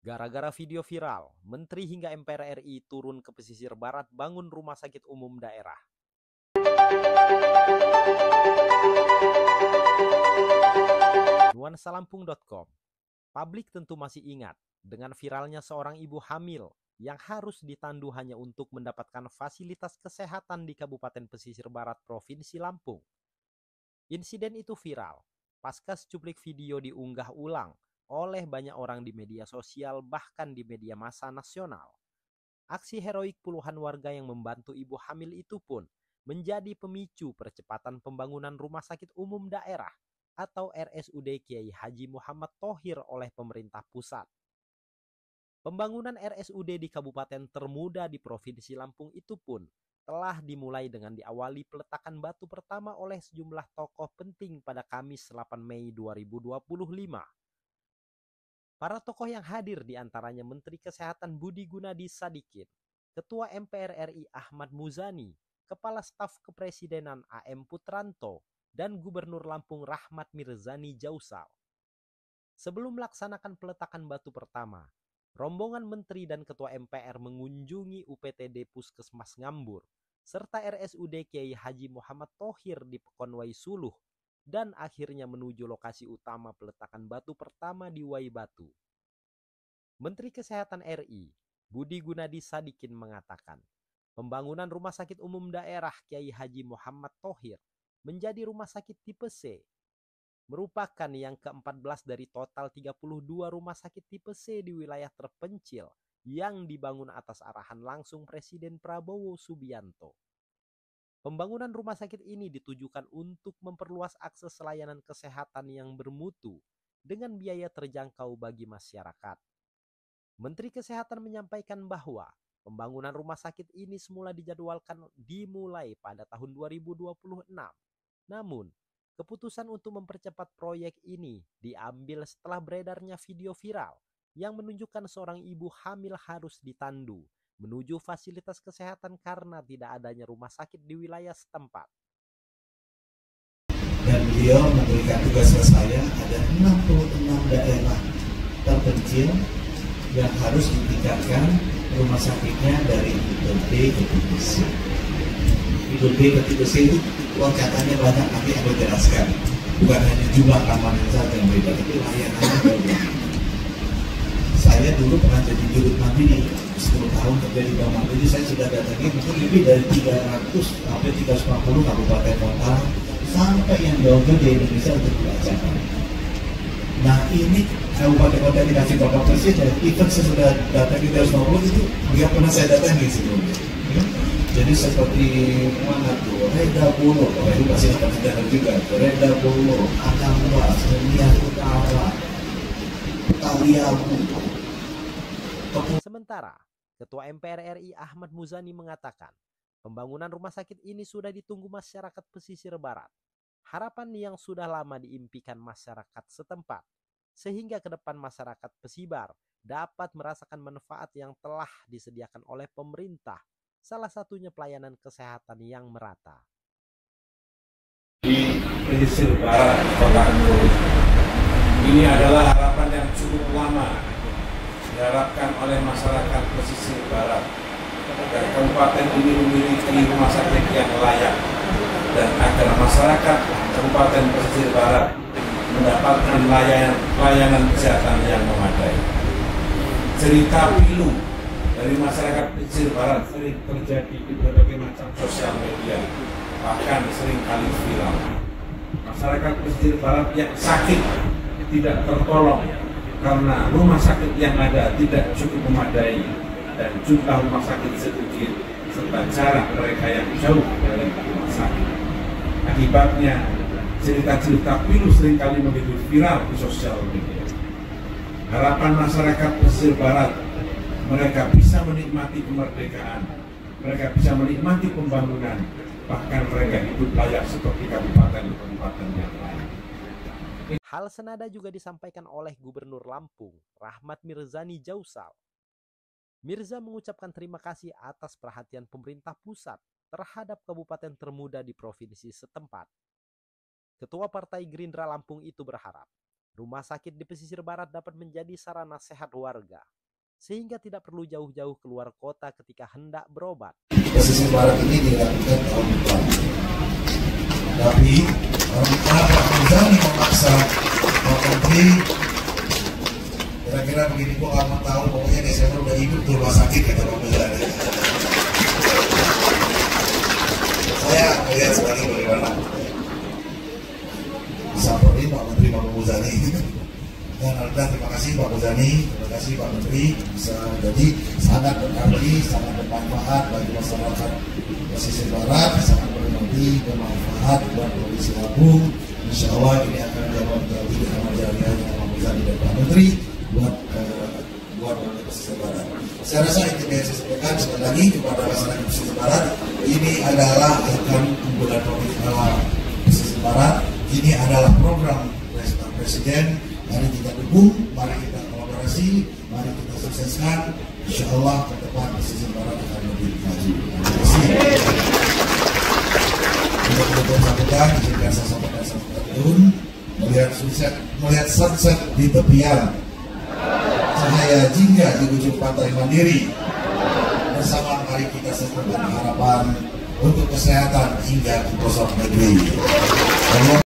Gara-gara video viral, Menteri hingga MPR RI turun ke pesisir barat bangun rumah sakit umum daerah. Nuansalampung.com. Publik tentu masih ingat dengan viralnya seorang ibu hamil yang harus ditandu hanya untuk mendapatkan fasilitas kesehatan di Kabupaten Pesisir Barat Provinsi Lampung. Insiden itu viral pasca secuplik video diunggah ulang oleh banyak orang di media sosial bahkan di media massa nasional. Aksi heroik puluhan warga yang membantu ibu hamil itu pun menjadi pemicu percepatan pembangunan Rumah Sakit Umum Daerah atau RSUD Kiai Haji Muhammad Thohir oleh pemerintah pusat. Pembangunan RSUD di kabupaten termuda di Provinsi Lampung itu pun telah dimulai dengan diawali peletakan batu pertama oleh sejumlah tokoh penting pada Kamis 8 Mei 2025. Para tokoh yang hadir diantaranya Menteri Kesehatan Budi Gunadi Sadikin, Ketua MPR RI Ahmad Muzani, Kepala Staf Kepresidenan AM Putranto, dan Gubernur Lampung Rahmat Mirzani Jausal. Sebelum melaksanakan peletakan batu pertama, rombongan menteri dan ketua MPR mengunjungi UPTD Puskesmas Ngambur, serta RSUD Kiai Haji Muhammad Thohir di Pekonwai Suluh, dan akhirnya menuju lokasi utama peletakan batu pertama di Wai Batu. Menteri Kesehatan RI, Budi Gunadi Sadikin mengatakan, pembangunan Rumah Sakit Umum Daerah Kiai Haji Muhammad Thohir menjadi rumah sakit tipe C, merupakan yang ke-14 dari total 32 rumah sakit tipe C di wilayah terpencil yang dibangun atas arahan langsung Presiden Prabowo Subianto. Pembangunan rumah sakit ini ditujukan untuk memperluas akses layanan kesehatan yang bermutu dengan biaya terjangkau bagi masyarakat. Menteri Kesehatan menyampaikan bahwa pembangunan rumah sakit ini semula dijadwalkan dimulai pada tahun 2026. Namun, keputusan untuk mempercepat proyek ini diambil setelah beredarnya video viral yang menunjukkan seorang ibu hamil harus ditandu menuju fasilitas kesehatan karena tidak adanya rumah sakit di wilayah setempat. Dan beliau memberikan tugas ke saya, ada 66 daerah terpencil yang harus ditingkatkan rumah sakitnya dari tipe B ke tipe C. Tipe B ke tipe C itu loncatan banyak, nanti aku jelaskan. Bukan hanya jumlah kamarnya saja yang beda, tapi layanannya beda. Saya dulu pernah jadi jurut mandiri 10 tahun kerja di Bank Mandiri. Saya sudah datangi mungkin lebih dari 300 sampai 350 kabupaten kota sampai yang jauh-jauh di Indonesia untuk dibacakan. Nah ini kabupaten kota dikasih Bapak Presiden, even sesudah datang di 350 itu nggak pernah saya datangi sebelumnya. Jadi seperti mana tuh, Reda Bolo, kalau itu pasti akan dengar juga, Reda Bolo, Anambas, Senian Utara, Taliabu. Sementara, Ketua MPR RI Ahmad Muzani mengatakan, pembangunan rumah sakit ini sudah ditunggu masyarakat pesisir barat. Harapan yang sudah lama diimpikan masyarakat setempat, sehingga ke depan masyarakat Pesibar dapat merasakan manfaat yang telah disediakan oleh pemerintah, salah satunya pelayanan kesehatan yang merata. Di pesisir barat Kota Ngambur, ini adalah harapan yang cukup lama diharapkan oleh masyarakat pesisir barat agar kabupaten ini memiliki rumah sakit yang layak dan agar masyarakat kabupaten pesisir barat mendapatkan layanan kesehatan yang memadai. Cerita pilu dari masyarakat pesisir barat sering terjadi di berbagai macam sosial media, bahkan sering kali viral. Masyarakat pesisir barat yang sakit tidak tertolong karena rumah sakit yang ada tidak cukup memadai dan jumlah rumah sakit sedikit serta jarak mereka yang jauh dari rumah sakit. Akibatnya cerita-cerita pilu seringkali menjadi viral di sosial media. Harapan masyarakat pesisir barat, mereka bisa menikmati kemerdekaan, mereka bisa menikmati pembangunan, bahkan mereka hidup layak seperti kabupaten-kabupaten yang lain. Hal senada juga disampaikan oleh Gubernur Lampung, Rahmat Mirzani Jausal. Mirza mengucapkan terima kasih atas perhatian pemerintah pusat terhadap kabupaten termuda di provinsi setempat. Ketua Partai Gerindra Lampung itu berharap Rumah sakit di pesisir barat dapat menjadi sarana sehat warga, sehingga tidak perlu jauh-jauh keluar kota ketika hendak berobat. Pesisir barat ini dilakukan tahun depan. Tapi kenapa Pak Muzani memaksa Pak Menteri? Kira-kira begini, gua nggak mau tahu, pokoknya Desember udah hidup di rumah sakit kata Pak Muzani. Saya melihat sekali bagaimana disamperin Pak Menteri Pak Muzani. Dan alhamdulillah terima kasih Pak Muzani, terima kasih Pak Menteri, bisa jadi sangat berarti, sangat bermanfaat bagi masyarakat pesisir barat, sangat bermanfaat buat Provinsi Lampung. Insya Allah ini akan menjadi amal jariah Pak Muzani dan Pak Menteri buat pesisir barat. Saya rasa itu yang saya sampaikan sekali lagi kepada masyarakat pesisir barat. Ini adalah akan unggulan Provinsi pesisir barat. Ini adalah program Presiden. Mari kita dukung, mari kita kolaborasi, mari kita sukseskan. Insya Allah ke depan pesisir barat akan lebih maju. Terima kasih. Untuk bersangkutan, izinkan saya sampaikan satu tahun melihat sunset di tepian cahaya jingga di ujung pantai Mandiri. Bersama mari kita sertakan harapan untuk kesehatan hingga ke pelosok negeri. Allah